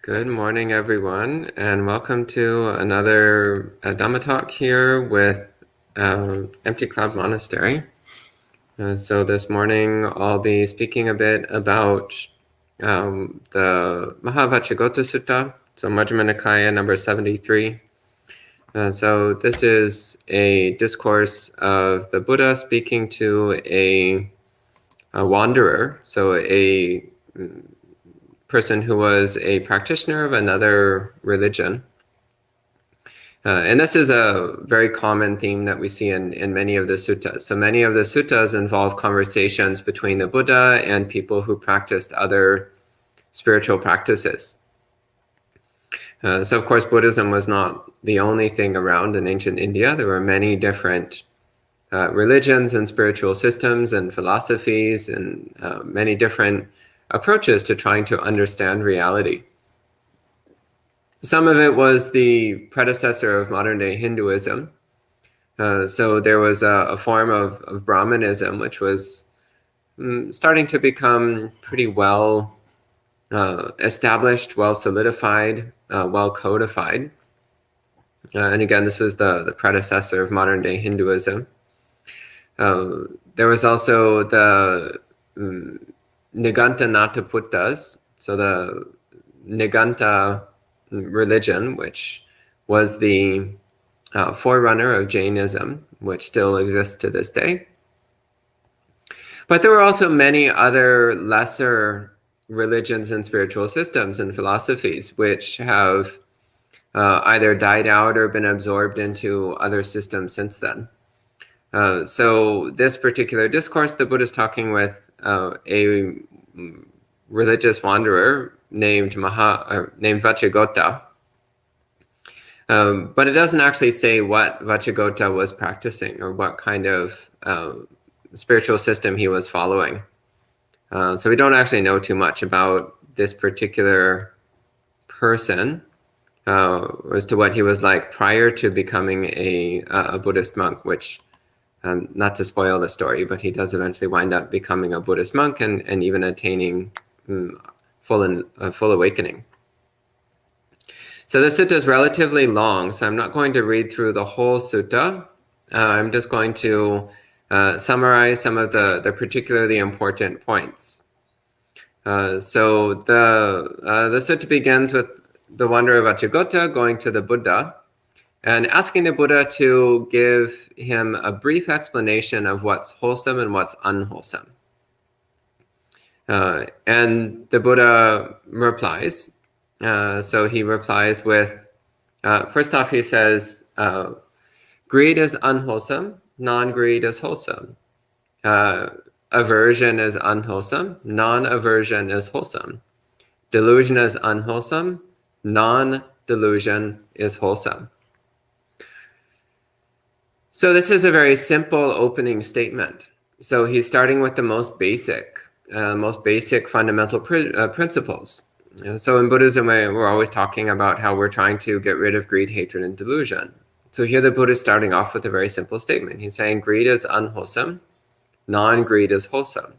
Good morning, everyone, and welcome to another Dhamma talk here with Empty Cloud Monastery. So this morning I'll be speaking a bit about the Magavacchagotta Sutta, so Majjhima Nikaya number 73. So this is a discourse of the Buddha speaking to a wanderer, so a person who was a practitioner of another religion. And this is a very common theme that we see in many of the suttas. So many of the suttas involve conversations between the Buddha and people who practiced other spiritual practices. So of course, Buddhism was not the only thing around in ancient India. There were many different religions and spiritual systems and philosophies and many different approaches to trying to understand reality. Some of it was the predecessor of modern-day Hinduism. So there was a form of Brahmanism, which was starting to become pretty well established, well solidified, well codified. And again, this was the predecessor of modern-day Hinduism. There was also the Niganta Nataputtas, so the Niganta religion, which was the forerunner of Jainism, which still exists to this day. But there were also many other lesser religions and spiritual systems and philosophies which have either died out or been absorbed into other systems since then. So this particular discourse, the Buddha is talking with a religious wanderer named Vacchagotta. But it doesn't actually say what Vacchagotta was practicing or what kind of spiritual system he was following. So we don't actually know too much about this particular person as to what he was like prior to becoming a Buddhist monk, which, not to spoil the story, but he does eventually wind up becoming a Buddhist monk and even attaining full awakening. So the sutta is relatively long, so I'm not going to read through the whole sutta. I'm just going to summarize some of the particularly important points. So the sutta begins with the wanderer Vacchagotta going to the Buddha and asking the Buddha to give him a brief explanation of what's wholesome and what's unwholesome. And the Buddha replies. So he replies with, first off, he says, greed is unwholesome, non-greed is wholesome. Aversion is unwholesome, non-aversion is wholesome. Delusion is unwholesome, non-delusion is wholesome. So this is a very simple opening statement. So he's starting with the most basic fundamental principles. So in Buddhism, we're always talking about how we're trying to get rid of greed, hatred, and delusion. So here the Buddha is starting off with a very simple statement. He's saying greed is unwholesome, non-greed is wholesome.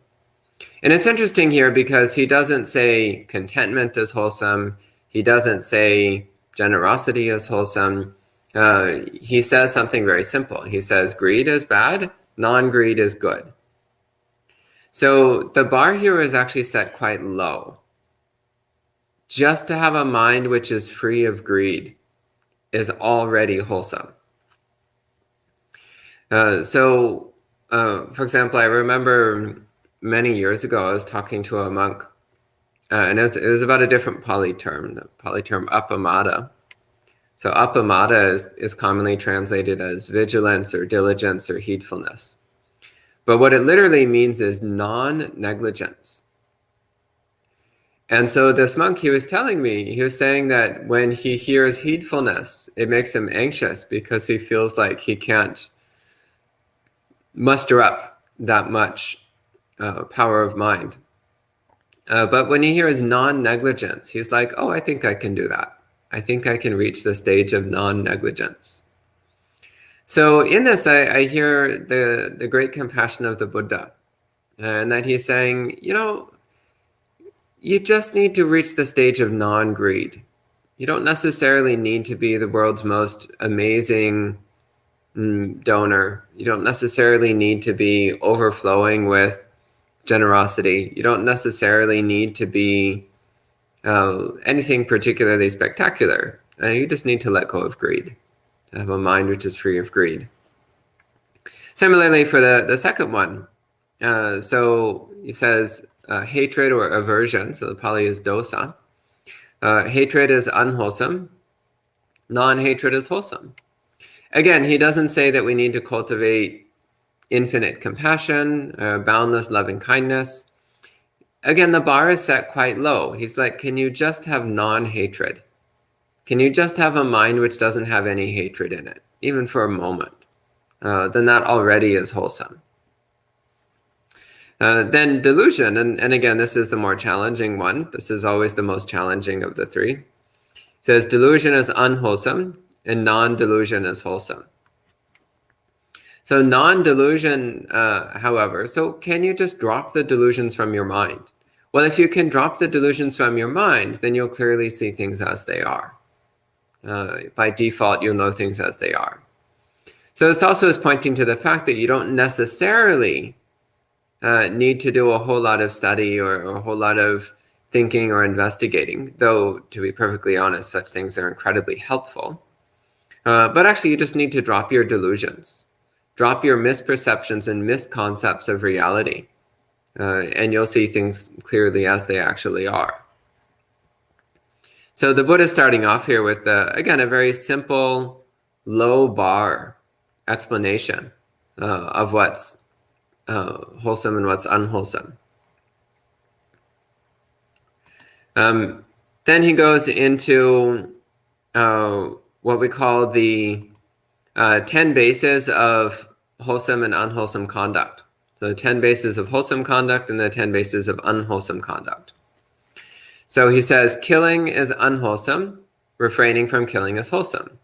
And it's interesting here because he doesn't say contentment is wholesome. He doesn't say generosity is wholesome. He says something very simple. He says greed is bad, non-greed is good. So the bar here is actually set quite low. Just to have a mind which is free of greed is already wholesome. For example, I remember many years ago I was talking to a monk, and it was about a different Pali term, the Pali term appamada. So appamada is commonly translated as vigilance or diligence or heedfulness. But what it literally means is non-negligence. And so this monk, he was telling me, he was saying that when he hears heedfulness, it makes him anxious because he feels like he can't muster up that much power of mind. But when he hears non-negligence, he's like, oh, I think I can do that. I think I can reach the stage of non-negligence. So in this, I hear the great compassion of the Buddha, and that he's saying, you know, you just need to reach the stage of non-greed. You don't necessarily need to be the world's most amazing donor. You don't necessarily need to be overflowing with generosity. You don't necessarily need to be anything particularly spectacular. You just need to let go of greed, to have a mind which is free of greed. Similarly for the second one, so he says hatred or aversion, so the Pali is dosa. Hatred is unwholesome, non-hatred is wholesome. Again, he doesn't say that we need to cultivate infinite compassion, boundless loving kindness. Again, the bar is set quite low. He's like, can you just have non-hatred? Can you just have a mind which doesn't have any hatred in it, even for a moment? Then that already is wholesome. Then delusion, and again, this is the more challenging one. This is always the most challenging of the three. It says delusion is unwholesome and non-delusion is wholesome. So non-delusion, however, so can you just drop the delusions from your mind? Well, if you can drop the delusions from your mind, then you'll clearly see things as they are. By default, you'll know things as they are. So this also is pointing to the fact that you don't necessarily need to do a whole lot of study or a whole lot of thinking or investigating, though, to be perfectly honest, such things are incredibly helpful. But actually, you just need to drop your delusions. Drop your misperceptions and misconcepts of reality, and you'll see things clearly as they actually are. So the Buddha is starting off here with, again, a very simple, low bar explanation of what's wholesome and what's unwholesome. Then he goes into what we call the 10 bases of wholesome and unwholesome conduct. So the 10 bases of wholesome conduct and the 10 bases of unwholesome conduct. So he says, killing is unwholesome, refraining from killing is wholesome.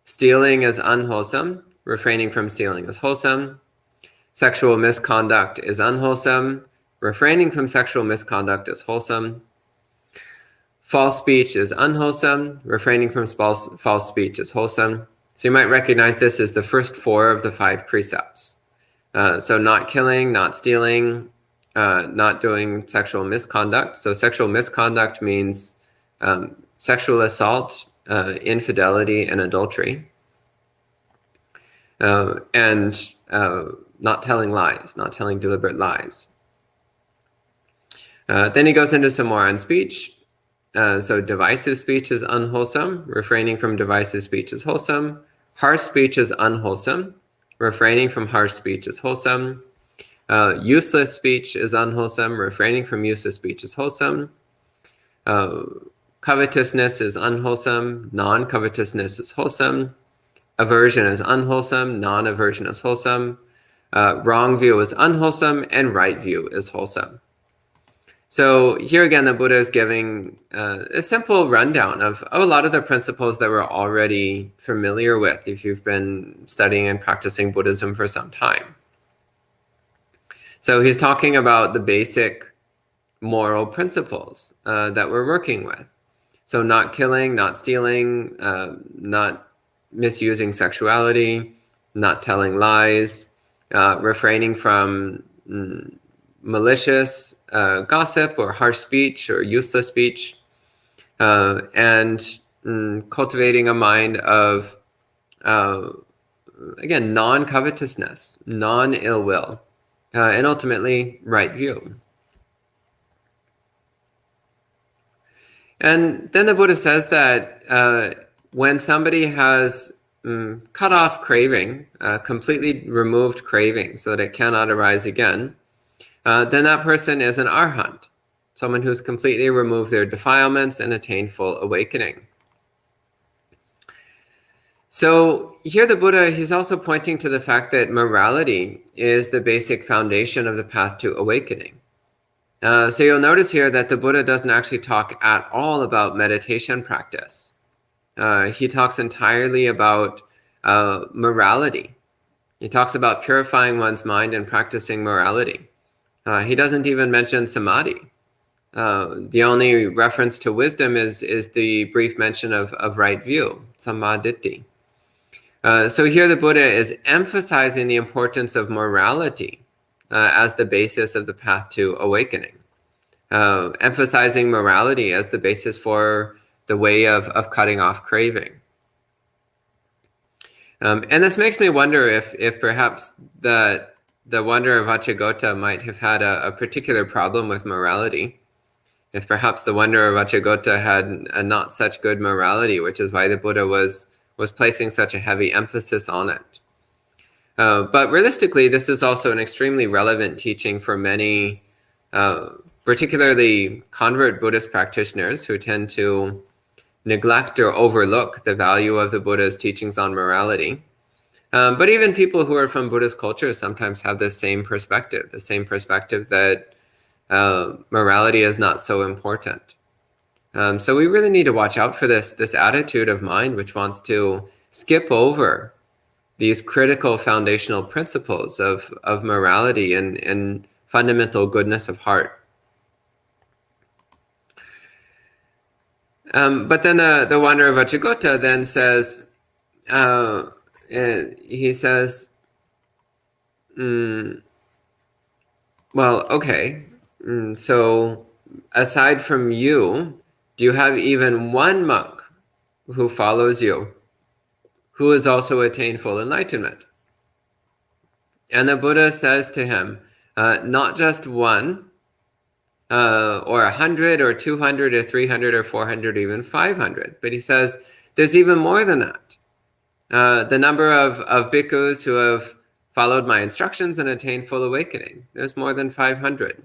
Stealing is unwholesome, refraining from stealing is wholesome. Sexual misconduct is unwholesome, refraining from sexual misconduct is wholesome. False speech is unwholesome, refraining from false speech is wholesome. So you might recognize this as the first 4 of the 5 precepts. So not killing, not stealing, not doing sexual misconduct. So sexual misconduct means sexual assault, infidelity, and adultery. And not telling lies, not telling deliberate lies. Then he goes into some more on speech. So divisive speech is unwholesome, refraining from divisive speech is wholesome. Harsh speech is unwholesome, refraining from harsh speech is wholesome. Useless speech is unwholesome, refraining from useless speech is wholesome. Covetousness is unwholesome, non-covetousness is wholesome. Aversion is unwholesome, non-aversion is wholesome. Wrong view is unwholesome, and right view is wholesome. So here again, the Buddha is giving a simple rundown of a lot of the principles that we're already familiar with if you've been studying and practicing Buddhism for some time. So he's talking about the basic moral principles that we're working with. So not killing, not stealing, not misusing sexuality, not telling lies, refraining from malicious gossip or harsh speech or useless speech, and cultivating a mind of, again, non-covetousness, non-ill will, and ultimately right view. And then the Buddha says that when somebody has cut off craving, completely removed craving so that it cannot arise again, then that person is an arhan, someone who's completely removed their defilements and attained full awakening. So here the Buddha, he's also pointing to the fact that morality is the basic foundation of the path to awakening. So you'll notice here that the Buddha doesn't actually talk at all about meditation practice. He talks entirely about morality. He talks about purifying one's mind and practicing morality. He doesn't even mention samadhi. The only reference to wisdom is the brief mention of right view, sammaditthi. So here the Buddha is emphasizing the importance of morality as the basis of the path to awakening, emphasizing morality as the basis for the way of cutting off craving. And this makes me wonder if perhaps the wanderer Vacchagotta might have had a particular problem with morality. If perhaps the wanderer Vacchagotta had a not such good morality, which is why the Buddha was placing such a heavy emphasis on it. But realistically, this is also an extremely relevant teaching for many, particularly convert Buddhist practitioners who tend to neglect or overlook the value of the Buddha's teachings on morality. But even people who are from Buddhist cultures sometimes have the same perspective that morality is not so important. So we really need to watch out for this attitude of mind which wants to skip over these critical foundational principles of morality and fundamental goodness of heart. But then the wanderer Vacchagotta then says, he says, well, okay, so aside from you, do you have even one monk who follows you, who has also attained full enlightenment? And the Buddha says to him, not just one, or 100, or 200, or 300, or 400, or even 500. But he says, there's even more than that. The number of bhikkhus who have followed my instructions and attained full awakening, there's more than 500.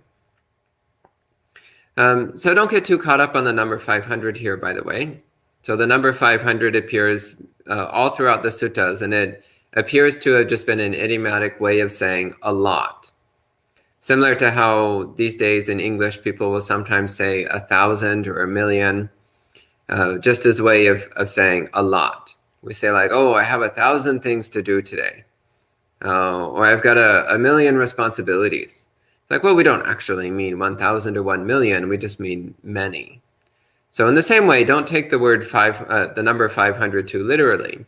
So don't get too caught up on the number 500 here, by the way. So the number 500 appears all throughout the suttas, and it appears to have just been an idiomatic way of saying a lot. Similar to how these days in English people will sometimes say 1,000 or 1,000,000, just as a way of saying a lot. We say like, oh, I have 1,000 things to do today. Or I've got a million responsibilities. It's like, well, we don't actually mean 1,000 or 1,000,000, we just mean many. So in the same way, don't take the word the number 500 too literally.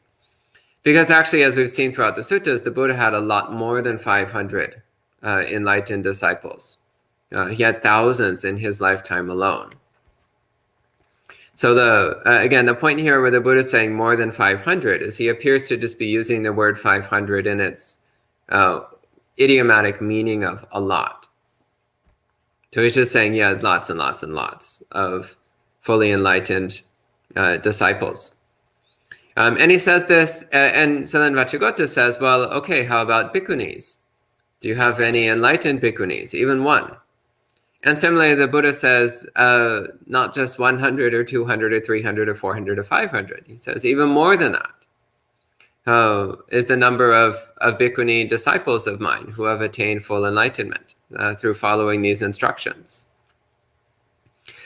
Because actually, as we've seen throughout the suttas, the Buddha had a lot more than 500 enlightened disciples. He had thousands in his lifetime alone. So again, the point here where the Buddha is saying more than 500 is he appears to just be using the word 500 in its idiomatic meaning of a lot. So he's just saying, yeah, it's lots and lots and lots of fully enlightened disciples. And he says this, and so then Vacchagotta says, well, okay, how about bhikkhunis? Do you have any enlightened bhikkhunis, even one? And similarly, the Buddha says, not just 100 or 200 or 300 or 400 or 500. He says, even more than that is the number of bhikkhuni disciples of mine who have attained full enlightenment through following these instructions.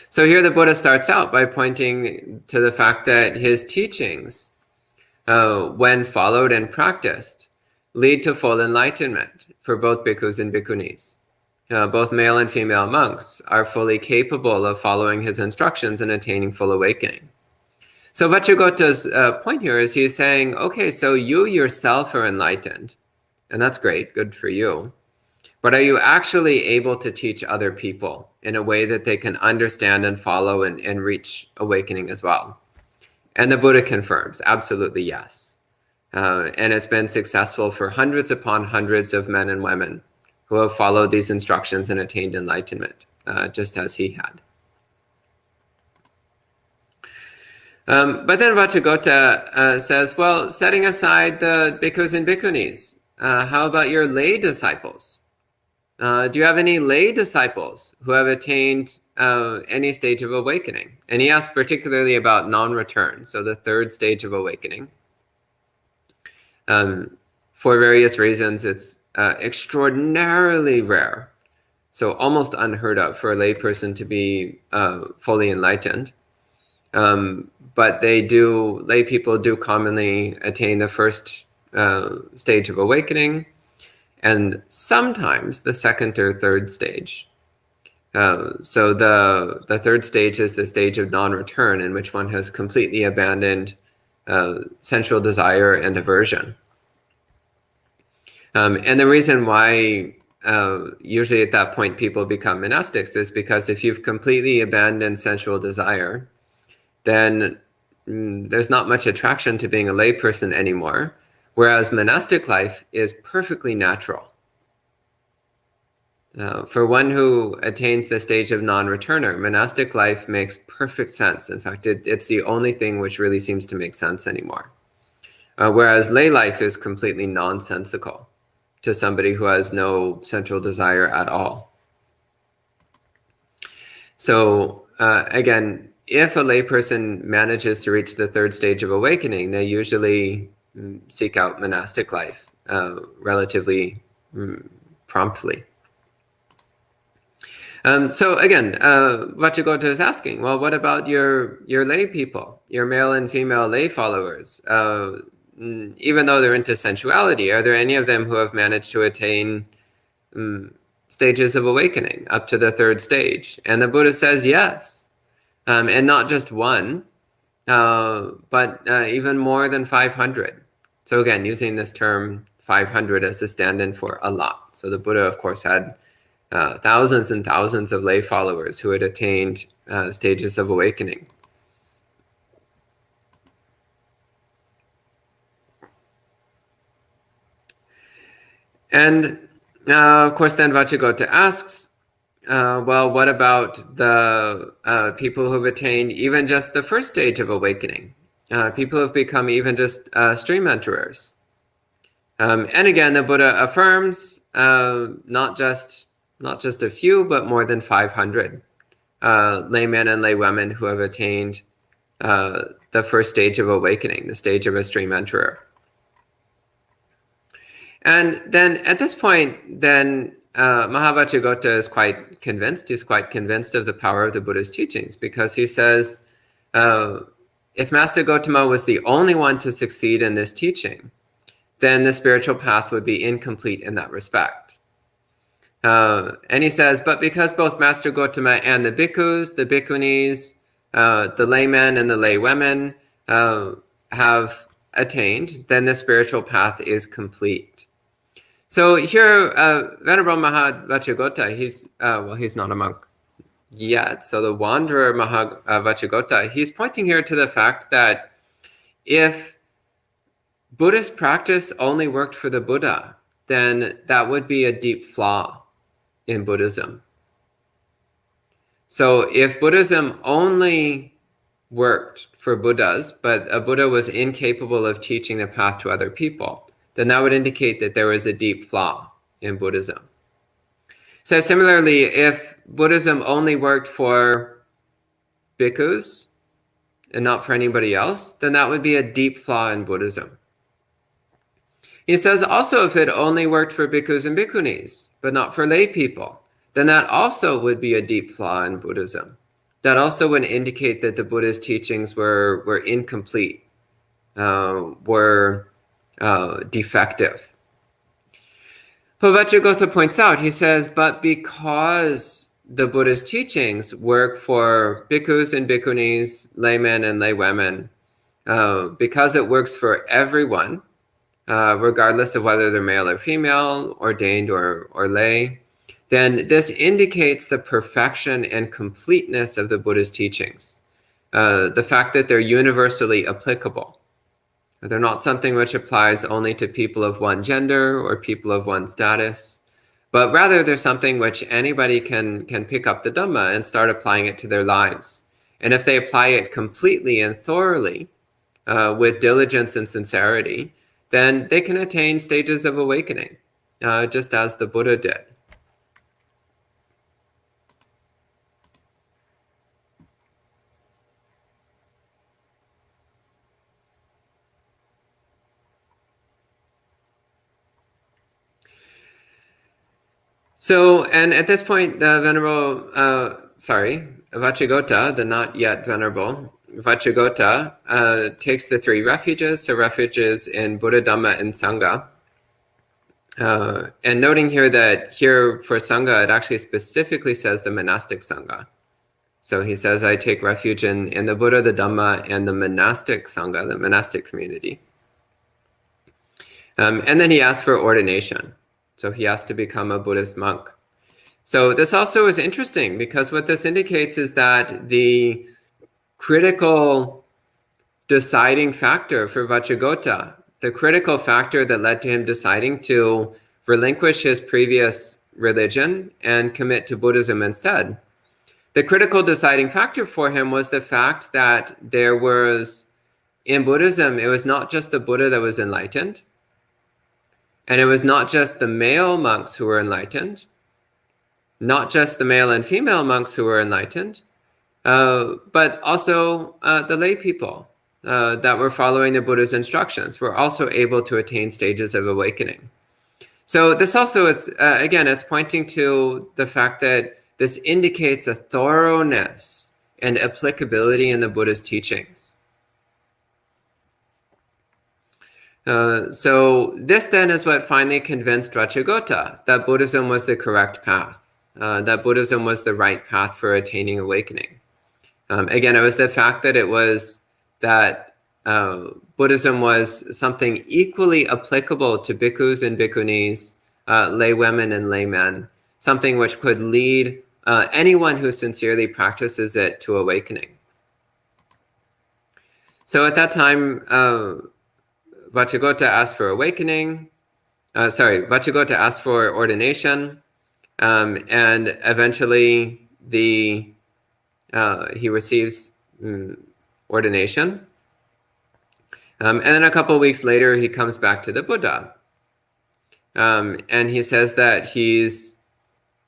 So here the Buddha starts out by pointing to the fact that his teachings, when followed and practiced, lead to full enlightenment for both bhikkhus and bhikkhunis. Both male and female monks are fully capable of following his instructions and attaining full awakening. So Vacchagotta's point here is he's saying, okay, so you yourself are enlightened, and that's great, good for you. But are you actually able to teach other people in a way that they can understand and follow and reach awakening as well? And the Buddha confirms, absolutely yes. And it's been successful for hundreds upon hundreds of men and women who have followed these instructions and attained enlightenment, just as he had. But then Vacchagotta says, well, setting aside the bhikkhus and bhikkhunis, how about your lay disciples? Do you have any lay disciples who have attained any stage of awakening? And he asks particularly about non-return, so the third stage of awakening. For various reasons, it's extraordinarily rare, so almost unheard of for a layperson to be fully enlightened. But lay people do commonly attain the first stage of awakening, and sometimes the second or third stage. So the third stage is the stage of non-return, in which one has completely abandoned sensual desire and aversion. And the reason why usually at that point people become monastics is because if you've completely abandoned sensual desire, then there's not much attraction to being a layperson anymore, whereas monastic life is perfectly natural. For one who attains the stage of non-returner, monastic life makes perfect sense. In fact, it's the only thing which really seems to make sense anymore. Whereas lay life is completely nonsensical to somebody who has no sensual desire at all. So again, if a layperson manages to reach the third stage of awakening, they usually seek out monastic life relatively promptly. So again, Vacchagotta is asking, well, what about your lay people, your male and female lay followers? Even though they're into sensuality, are there any of them who have managed to attain stages of awakening up to the third stage? And the Buddha says yes, and not just one, but even more than 500. So again, using this term 500 as the stand-in for a lot. So the Buddha, of course, had thousands and thousands of lay followers who had attained stages of awakening. And of course, then Vacchagotta asks, well, what about the people who've attained even just the first stage of awakening? People who've become even just stream enterers. And again, the Buddha affirms not just a few, but more than 500 laymen and laywomen who have attained the first stage of awakening, the stage of a stream enterer. And then at this point, then Mahavacchagotta is quite convinced. He's quite convinced of the power of the Buddha's teachings, because he says, if Master Gotama was the only one to succeed in this teaching, then the spiritual path would be incomplete in that respect. And he says, but because both Master Gotama and the bhikkhus, the bhikkhunis, the laymen and the laywomen have attained, then the spiritual path is complete. So here, Venerable Mahavacchagotta, he's not a monk yet. So the wanderer Mahavacchagotta, he's pointing here to the fact that if Buddhist practice only worked for the Buddha, then that would be a deep flaw in Buddhism. So if Buddhism only worked for Buddhas, but a Buddha was incapable of teaching the path to other people, then that would indicate that there was a deep flaw in Buddhism. So similarly, if Buddhism only worked for bhikkhus and not for anybody else, then that would be a deep flaw in Buddhism. He says also, if it only worked for bhikkhus and bhikkhunis, but not for lay people, then that also would be a deep flaw in Buddhism. That also would indicate that the Buddha's teachings were incomplete, were defective. Vacchagotta points out, he says, but because the Buddha's teachings work for bhikkhus and bhikkhunis, laymen and laywomen, because it works for everyone, regardless of whether they're male or female, ordained or lay, then this indicates the perfection and completeness of the Buddha's teachings. The fact that they're universally applicable. They're not something which applies only to people of one gender or people of one status, but rather they're something which anybody can pick up the Dhamma and start applying it to their lives. And if they apply it completely and thoroughly, with diligence and sincerity, then they can attain stages of awakening, just as the Buddha did. So, and at this point, the Venerable, Vacchagotta, the not yet Venerable, Vacchagotta takes the three refuges, so refuges in Buddha, Dhamma, and Sangha. And noting here that here for Sangha, it actually specifically says the monastic Sangha. So he says, I take refuge in the Buddha, the Dhamma, and the monastic Sangha, the monastic community. And then he asks for ordination. So he has to become a Buddhist monk. So this also is interesting because what this indicates is that the critical deciding factor for Vacchagotta, the critical factor that led to him deciding to relinquish his previous religion and commit to Buddhism instead, the critical deciding factor for him was the fact that there was, in Buddhism, it was not just the Buddha that was enlightened, and it was not just the male monks who were enlightened, not just the male and female monks who were enlightened, but also the lay people that were following the Buddha's instructions were also able to attain stages of awakening. So this also, it's pointing to the fact that this indicates a thoroughness and applicability in the Buddha's teachings. So this then is what finally convinced Vacchagotta that Buddhism was the correct path, that Buddhism was the right path for attaining awakening. Again, it was the fact that Buddhism was something equally applicable to bhikkhus and bhikkhunis, lay women and laymen, something which could lead anyone who sincerely practices it to awakening. So at that time, Vacchagotta asked for Vacchagotta asked for ordination, and eventually he receives ordination. And then a couple of weeks later, he comes back to the Buddha. And he says that he's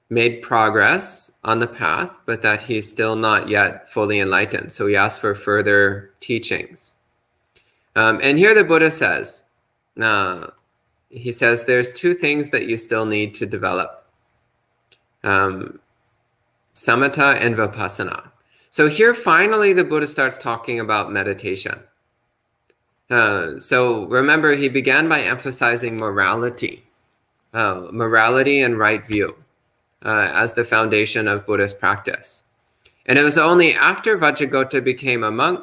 made progress on the path, but that he's still not yet fully enlightened. So he asks for further teachings. And here the Buddha says, he says, there's two things that you still need to develop. Samatha and Vipassana. So here finally the Buddha starts talking about meditation. So remember, he began by emphasizing morality and right view as the foundation of Buddhist practice. And it was only after Vacchagotta became a monk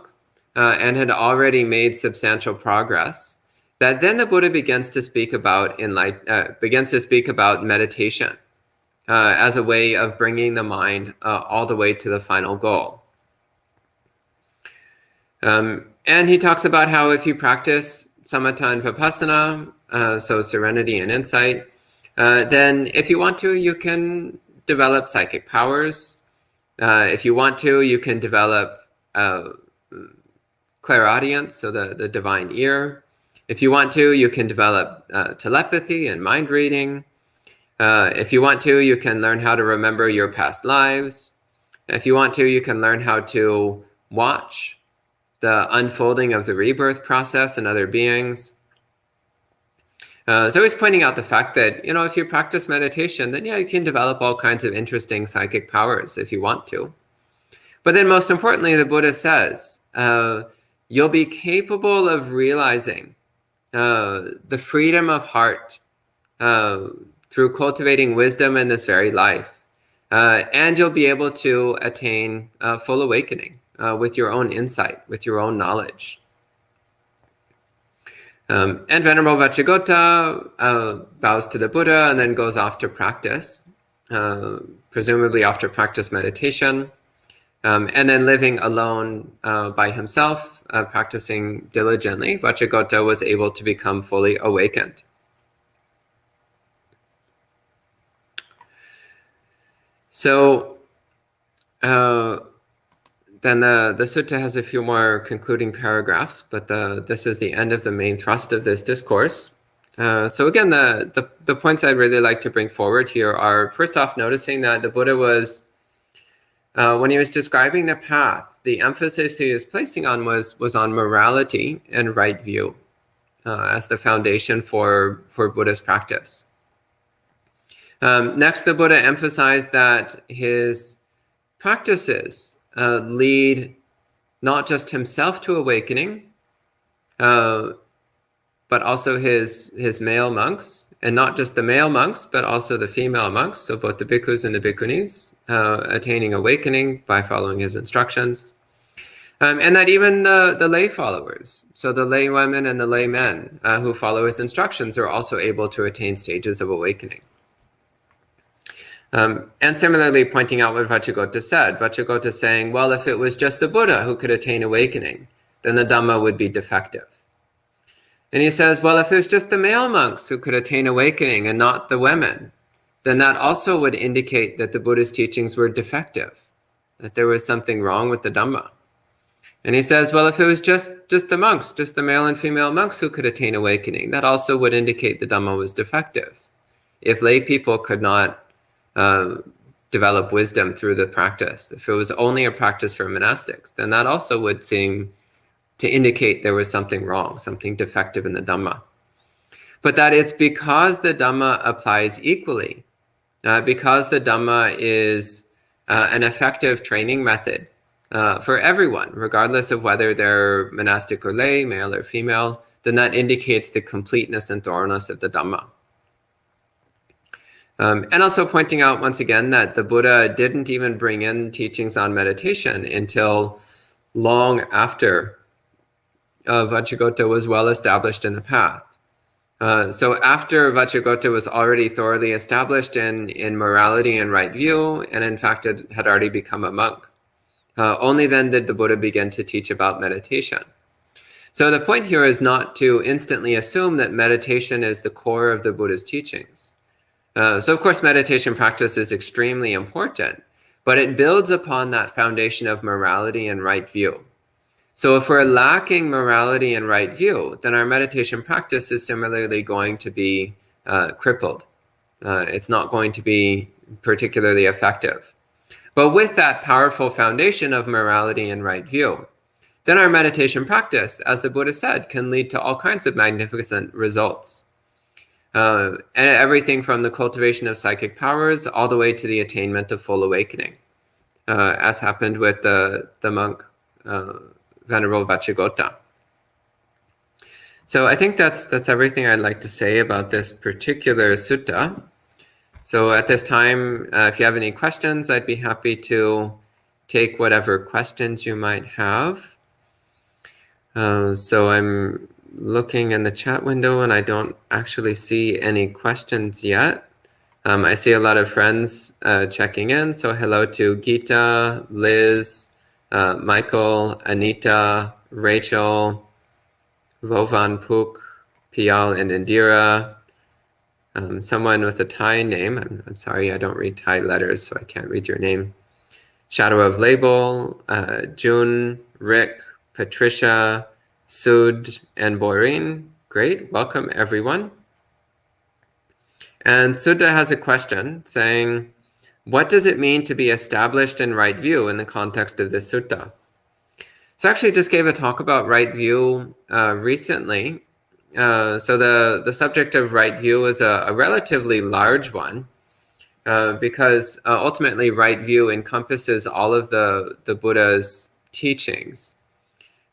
and had already made substantial progress that then the Buddha begins to speak about meditation as a way of bringing the mind all the way to the final goal. And he talks about how if you practice samatha and vipassana, so serenity and insight, then if you want to, you can develop psychic powers. If you want to, you can develop clairaudience, so the divine ear. If you want to, you can develop telepathy and mind reading. If you want to, you can learn how to remember your past lives. If you want to, you can learn how to watch the unfolding of the rebirth process in other beings. So he's pointing out the fact that, if you practice meditation, then you can develop all kinds of interesting psychic powers if you want to. But then most importantly, the Buddha says, you'll be capable of realizing the freedom of heart through cultivating wisdom in this very life. And you'll be able to attain full awakening with your own insight, with your own knowledge. And Venerable Vacchagotta bows to the Buddha and then goes off to practice, presumably off to practice meditation, and then living alone by himself, practicing diligently, Vacchagotta was able to become fully awakened. So then the sutta has a few more concluding paragraphs, but this is the end of the main thrust of this discourse. So again, the points I'd really like to bring forward here are, first off, noticing that the Buddha was, when he was describing the path, the emphasis he was placing on was on morality and right view as the foundation for Buddhist practice. Next, the Buddha emphasized that his practices lead not just himself to awakening, but also his male monks, and not just the male monks, but also the female monks, so both the bhikkhus and the bhikkhunis, attaining awakening by following his instructions. And that even the lay followers, so the lay women and the lay men who follow his instructions, are also able to attain stages of awakening. And similarly, pointing out what Vacchagotta said, Vacchagotta saying, well, if it was just the Buddha who could attain awakening, then the Dhamma would be defective. And he says, well, if it was just the male monks who could attain awakening and not the women, then that also would indicate that the Buddha's teachings were defective, that there was something wrong with the Dhamma. And he says, well, if it was just the monks, just the male and female monks who could attain awakening, that also would indicate the Dhamma was defective. If lay people could not develop wisdom through the practice, if it was only a practice for monastics, then that also would seem to indicate there was something wrong, something defective in the Dhamma. But that it's because the Dhamma applies equally, because the Dhamma is an effective training method for everyone, regardless of whether they're monastic or lay, male or female, then that indicates the completeness and thoroughness of the Dhamma. And also pointing out once again that the Buddha didn't even bring in teachings on meditation until long after Vacchagotta was well established in the path. So after Vacchagotta was already thoroughly established in morality and right view, and in fact had already become a monk, only then did the Buddha begin to teach about meditation. So the point here is not to instantly assume that meditation is the core of the Buddha's teachings. So of course meditation practice is extremely important, but it builds upon that foundation of morality and right view. So if we're lacking morality and right view, then our meditation practice is similarly going to be crippled. It's not going to be particularly effective. But with that powerful foundation of morality and right view, then our meditation practice, as the Buddha said, can lead to all kinds of magnificent results. And everything from the cultivation of psychic powers all the way to the attainment of full awakening, as happened with the monk Venerable Vacchagotta. So I think that's everything I'd like to say about this particular sutta. So at this time, if you have any questions, I'd be happy to take whatever questions you might have. So I'm looking in the chat window and I don't actually see any questions yet. I see a lot of friends checking in. So hello to Gita, Liz, Michael, Anita, Rachel, Vovan Puk, Pial, and Indira. Someone with a Thai name. I'm sorry, I don't read Thai letters, so I can't read your name. Shadow of Label, June, Rick, Patricia, Sud, and Boireen. Great, welcome everyone. And Sudha has a question saying, what does it mean to be established in right view in the context of this sutta? So I actually just gave a talk about right view recently. So the subject of right view is a relatively large one because ultimately right view encompasses all of the Buddha's teachings.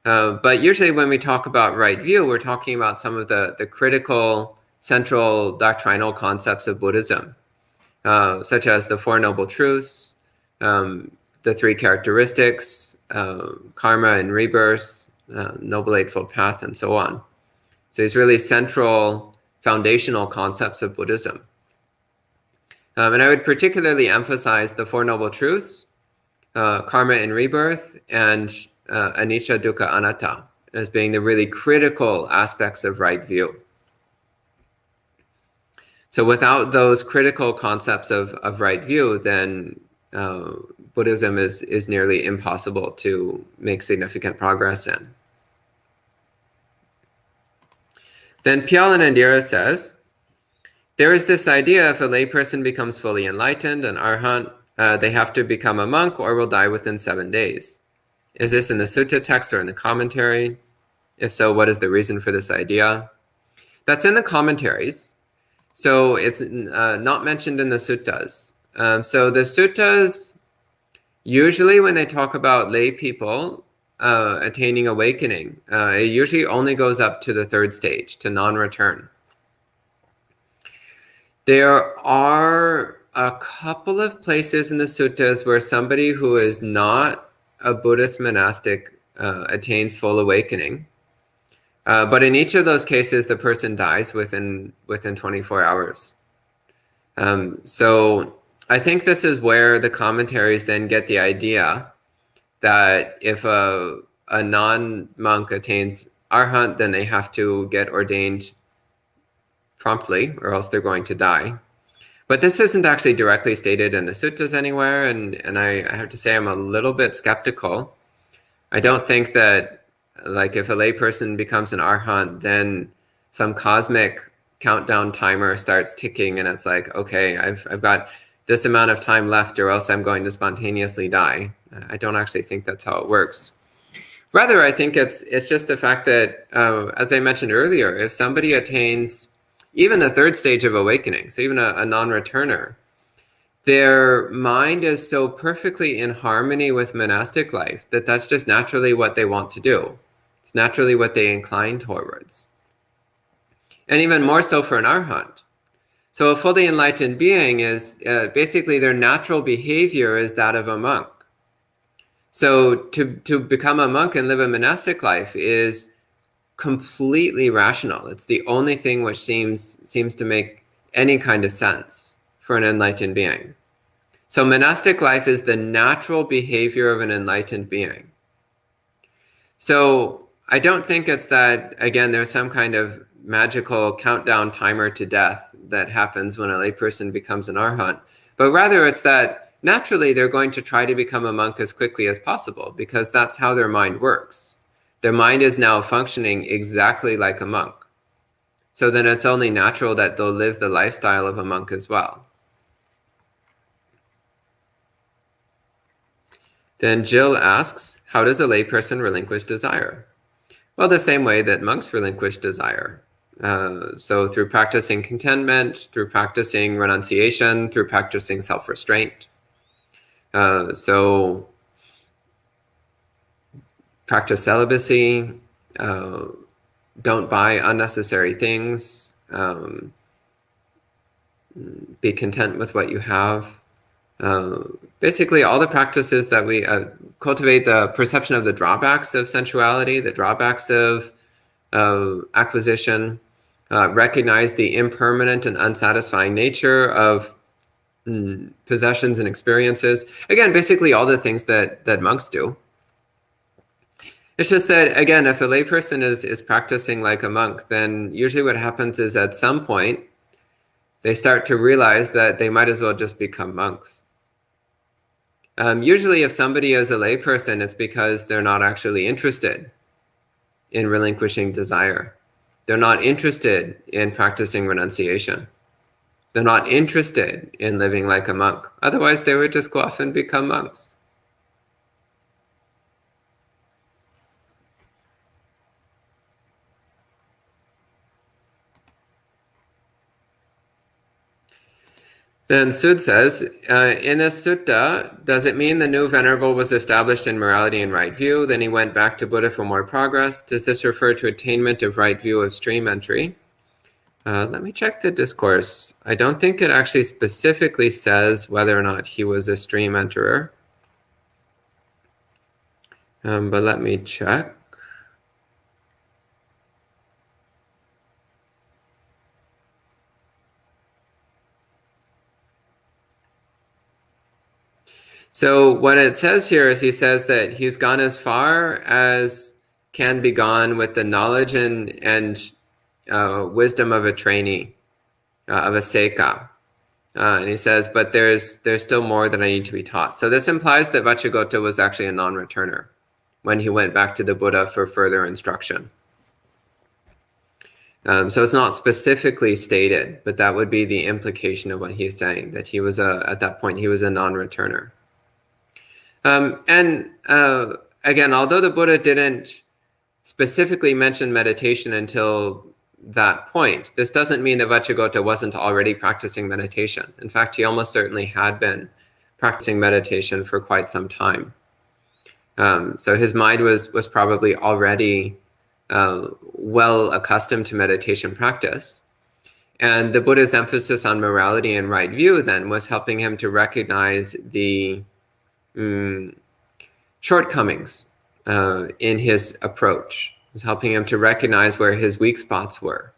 But usually when we talk about right view, we're talking about some of the critical central doctrinal concepts of Buddhism, such as the Four Noble Truths, the three characteristics, karma and rebirth, Noble Eightfold Path, and so on. So these really central foundational concepts of Buddhism. And I would particularly emphasize the Four Noble Truths, karma and rebirth, and anicca, dukkha, anatta as being the really critical aspects of right view. So without those critical concepts of right view, then Buddhism is nearly impossible to make significant progress in. Then Pial and Indira says, there is this idea if a layperson becomes fully enlightened, an arhan, they have to become a monk or will die within 7 days. Is this in the sutta text or in the commentary? If so, what is the reason for this idea? That's in the commentaries. So it's not mentioned in the suttas. So the suttas, usually when they talk about lay people, attaining awakening. It usually only goes up to the third stage, to non-return. There are a couple of places in the suttas where somebody who is not a Buddhist monastic attains full awakening. But in each of those cases, the person dies within 24 hours. So I think this is where the commentaries then get the idea that if a non-monk attains arhat, then they have to get ordained promptly, or else they're going to die. But this isn't actually directly stated in the suttas anywhere, and I have to say I'm a little bit skeptical. I don't think that, like, if a layperson becomes an arhat, then some cosmic countdown timer starts ticking, and it's like, okay, I've got this amount of time left, or else I'm going to spontaneously die. I don't actually think that's how it works. Rather, I think it's just the fact that, as I mentioned earlier, if somebody attains even the third stage of awakening, so even a non-returner, their mind is so perfectly in harmony with monastic life that that's just naturally what they want to do. It's naturally what they incline towards. And even more so for an arhat. So a fully enlightened being is basically their natural behavior is that of a monk. So to become a monk and live a monastic life is completely rational. It's the only thing which seems to make any kind of sense for an enlightened being. So monastic life is the natural behavior of an enlightened being. So I don't think it's that, again, there's some kind of magical countdown timer to death that happens when a layperson becomes an arhat, but rather it's that naturally they're going to try to become a monk as quickly as possible, because that's how their mind works. Their mind is now functioning exactly like a monk. So then it's only natural that they'll live the lifestyle of a monk as well. Then Jill asks, how does a layperson relinquish desire? Well, the same way that monks relinquish desire. So through practicing contentment, through practicing renunciation, through practicing self-restraint. So practice celibacy, don't buy unnecessary things, be content with what you have. Basically, all the practices that we cultivate the perception of the drawbacks of sensuality, the drawbacks of acquisition, recognize the impermanent and unsatisfying nature of possessions and experiences. Again, basically all the things that monks do. It's just that, again, if a layperson is practicing like a monk, then usually what happens is at some point, they start to realize that they might as well just become monks. Usually if somebody is a layperson, it's because they're not actually interested in relinquishing desire. They're not interested in practicing renunciation. They're not interested in living like a monk. Otherwise, they would just go off and become monks. Then Sud says, in this sutta, does it mean the new venerable was established in morality and right view, then he went back to Buddha for more progress? Does this refer to attainment of right view of stream entry? Let me check the discourse. I don't think it actually specifically says whether or not he was a stream enterer. But let me check. So what it says here is he says that he's gone as far as can be gone with the knowledge and wisdom of a trainee, of a seka. And he says, but there's still more that I need to be taught. So this implies that Vacchagotta was actually a non-returner when he went back to the Buddha for further instruction. So it's not specifically stated, but that would be the implication of what he's saying, that he was at that point, he was a non-returner. Again, although the Buddha didn't specifically mention meditation until that point, this doesn't mean that Vacchagotta wasn't already practicing meditation. In fact, he almost certainly had been practicing meditation for quite some time. So his mind was probably already well accustomed to meditation practice. And the Buddha's emphasis on morality and right view then was helping him to recognize the shortcomings in his approach. It was helping him to recognize where his weak spots were,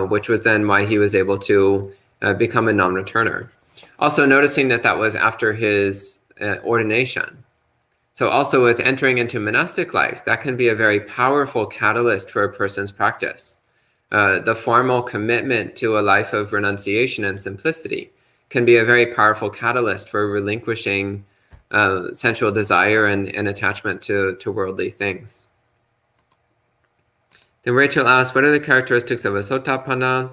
which was then why he was able to become a non-returner. Also noticing that that was after his ordination. So also with entering into monastic life, that can be a very powerful catalyst for a person's practice. The formal commitment to a life of renunciation and simplicity can be a very powerful catalyst for relinquishing sensual desire and attachment to worldly things. Then Rachel asked, what are the characteristics of a Sotapanna?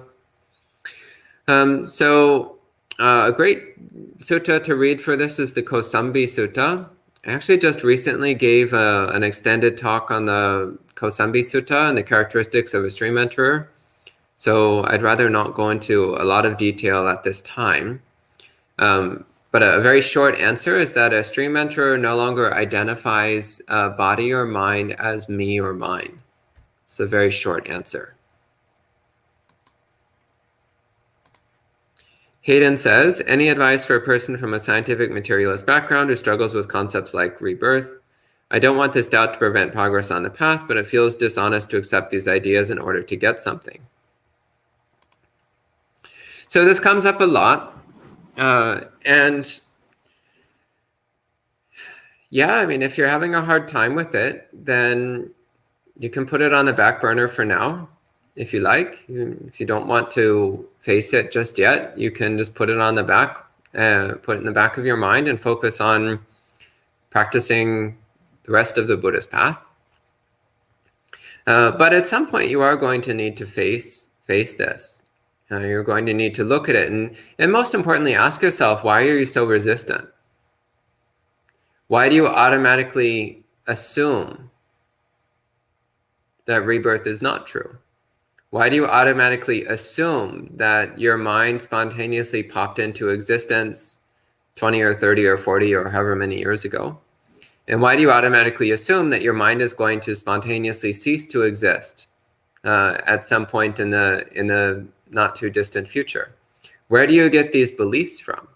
A great sutta to read for this is the Kosambi Sutta. I actually just recently gave an extended talk on the Kosambi Sutta and the characteristics of a stream enterer. So I'd rather not go into a lot of detail at this time. But a very short answer is that a stream enterer no longer identifies body or mind as me or mine. It's a very short answer. Hayden says, any advice for a person from a scientific materialist background who struggles with concepts like rebirth? I don't want this doubt to prevent progress on the path, but it feels dishonest to accept these ideas in order to get something. So this comes up a lot. And yeah, I mean, if you're having a hard time with it, then you can put it on the back burner for now, if you like. If you don't want to face it just yet, you can just put it on the back, put it in the back of your mind and focus on practicing the rest of the Buddhist path. But at some point, you are going to need to face this. You're going to need to look at it and most importantly, ask yourself, why are you so resistant? Why do you automatically assume that rebirth is not true? Why do you automatically assume that your mind spontaneously popped into existence 20 or 30 or 40 or however many years ago? And why do you automatically assume that your mind is going to spontaneously cease to exist at some point in the not too distant future? Where do you get these beliefs from?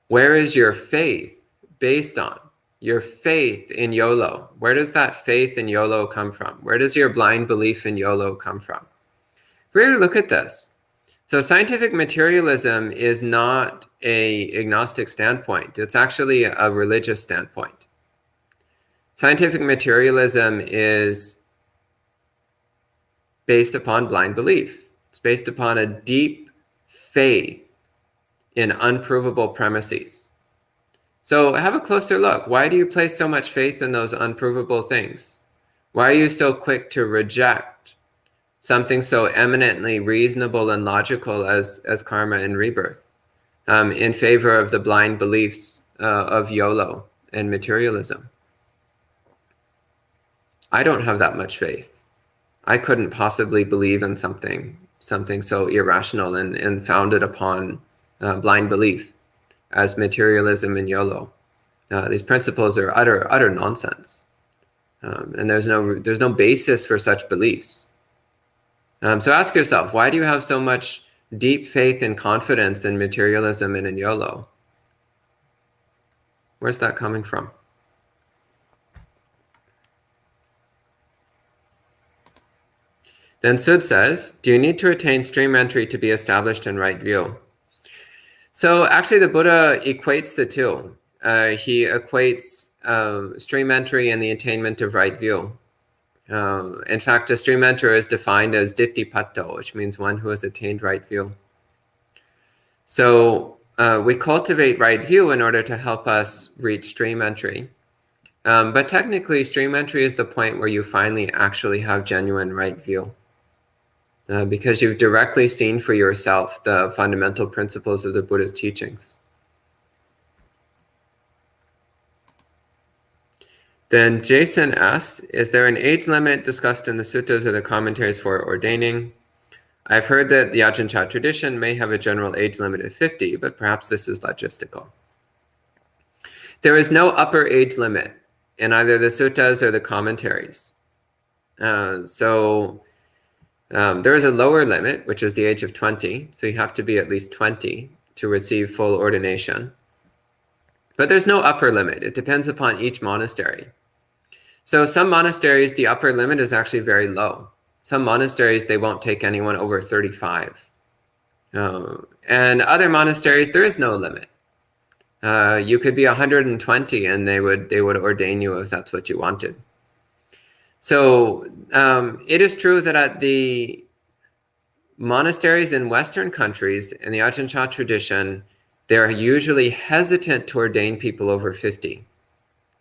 Where is your faith based on? Your faith in YOLO. Where does that faith in YOLO come from? Where does your blind belief in YOLO come from? Really look at this. So scientific materialism is not an agnostic standpoint. It's actually a religious standpoint. Scientific materialism is based upon blind belief. It's based upon a deep faith in unprovable premises. So have a closer look. Why do you place so much faith in those unprovable things? Why are you so quick to reject something so eminently reasonable and logical as karma and rebirth in favor of the blind beliefs of YOLO and materialism? I don't have that much faith. I couldn't possibly believe in something so irrational and founded upon blind belief as materialism and YOLO. These principles are utter nonsense, and there's no basis for such beliefs. So ask yourself, why do you have so much deep faith and confidence in materialism and in YOLO? Where's that coming from? Then Sud says, do you need to attain stream entry to be established in right view? So actually the Buddha equates the two. He equates stream entry and the attainment of right view. In fact, a stream enterer is defined as ditthipatto, which means one who has attained right view. So we cultivate right view in order to help us reach stream entry. But technically, stream entry is the point where you finally actually have genuine right view. Because you've directly seen for yourself the fundamental principles of the Buddha's teachings. Then Jason asked, is there an age limit discussed in the suttas or the commentaries for ordaining? I've heard that the Ajahn Chah tradition may have a general age limit of 50, but perhaps this is logistical. There is no upper age limit in either the suttas or the commentaries. There is a lower limit, which is the age of 20. So you have to be at least 20 to receive full ordination. But there's no upper limit. It depends upon each monastery. So some monasteries, the upper limit is actually very low. Some monasteries, they won't take anyone over 35. And other monasteries, there is no limit. You could be 120 and they would ordain you if that's what you wanted. So it is true that at the monasteries in Western countries, in the Ajahn Chah tradition, they're usually hesitant to ordain people over 50.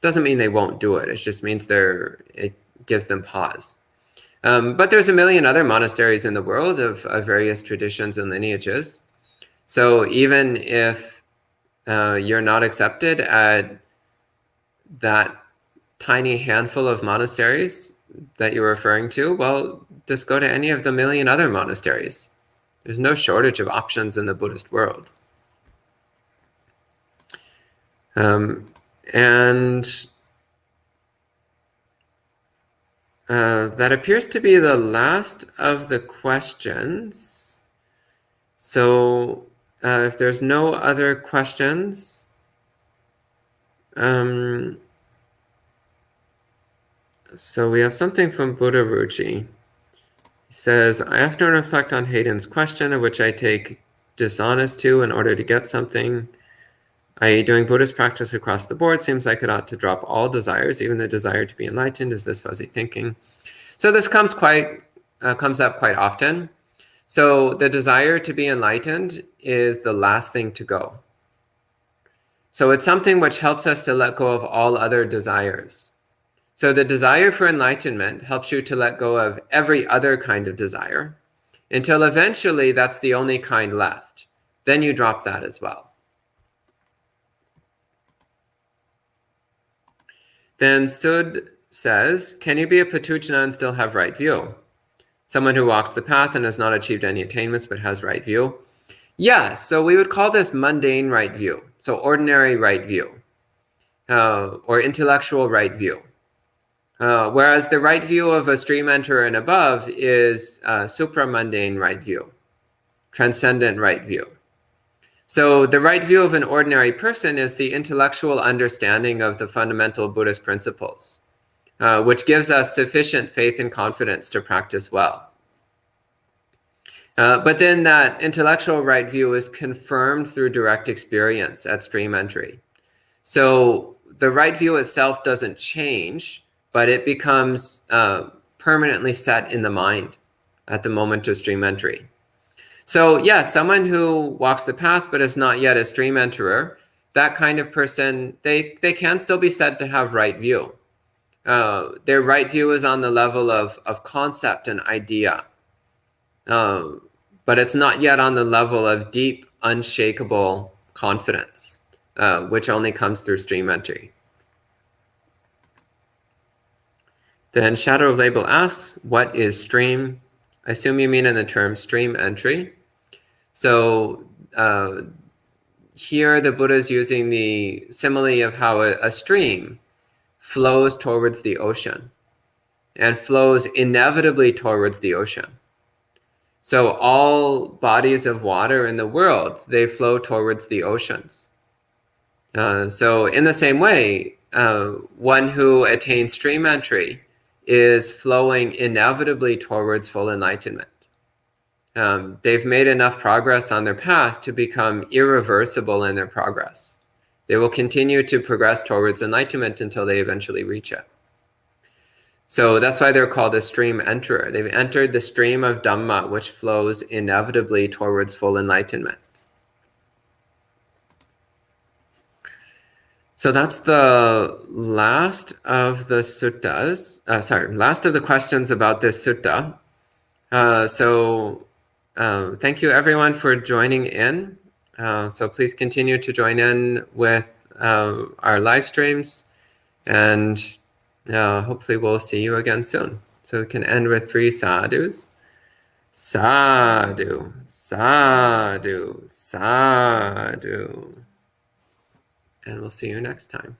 Doesn't mean they won't do it. It just means it gives them pause. But there's a million other monasteries in the world of various traditions and lineages. So even if you're not accepted at that tiny handful of monasteries that you're referring to, well, just go to any of the million other monasteries. There's no shortage of options in the Buddhist world. That appears to be the last of the questions. So if there's no other questions, so we have something from Buddha Ruchi. He says, I often reflect on Hayden's question, of which I take dishonest to in order to get something. I.e., doing Buddhist practice across the board seems like it ought to drop all desires, even the desire to be enlightened. Is this fuzzy thinking? So this comes up quite often. So the desire to be enlightened is the last thing to go. So it's something which helps us to let go of all other desires. So the desire for enlightenment helps you to let go of every other kind of desire until eventually that's the only kind left. Then you drop that as well. Then Sud says, can you be a Patuchana and still have right view? Someone who walks the path and has not achieved any attainments but has right view? Yes, so we would call this mundane right view. So ordinary right view, or intellectual right view. Whereas the right view of a stream enterer and above is supramundane right view, transcendent right view. So the right view of an ordinary person is the intellectual understanding of the fundamental Buddhist principles, which gives us sufficient faith and confidence to practice well. But then that intellectual right view is confirmed through direct experience at stream entry. So the right view itself doesn't change, but it becomes permanently set in the mind at the moment of stream entry. So yes, someone who walks the path but is not yet a stream enterer, that kind of person, they can still be said to have right view. Their right view is on the level of concept and idea, but it's not yet on the level of deep, unshakable confidence, which only comes through stream entry. Then Shadow of Label asks, what is stream? I assume you mean in the term stream entry. So here the Buddha is using the simile of how a stream flows towards the ocean and flows inevitably towards the ocean. So all bodies of water in the world, they flow towards the oceans. So in the same way, one who attains stream entry is flowing inevitably towards full enlightenment. They've made enough progress on their path to become irreversible in their progress. They will continue to progress towards enlightenment until they eventually reach it. So that's why they're called a stream enterer. They've entered the stream of Dhamma, which flows inevitably towards full enlightenment. So that's the last of the suttas, last of the questions about this sutta. Thank you everyone for joining in. So please continue to join in with our live streams, and hopefully we'll see you again soon. So we can end with 3 sadhus. Sadhu, sadhu, sadhu. And we'll see you next time.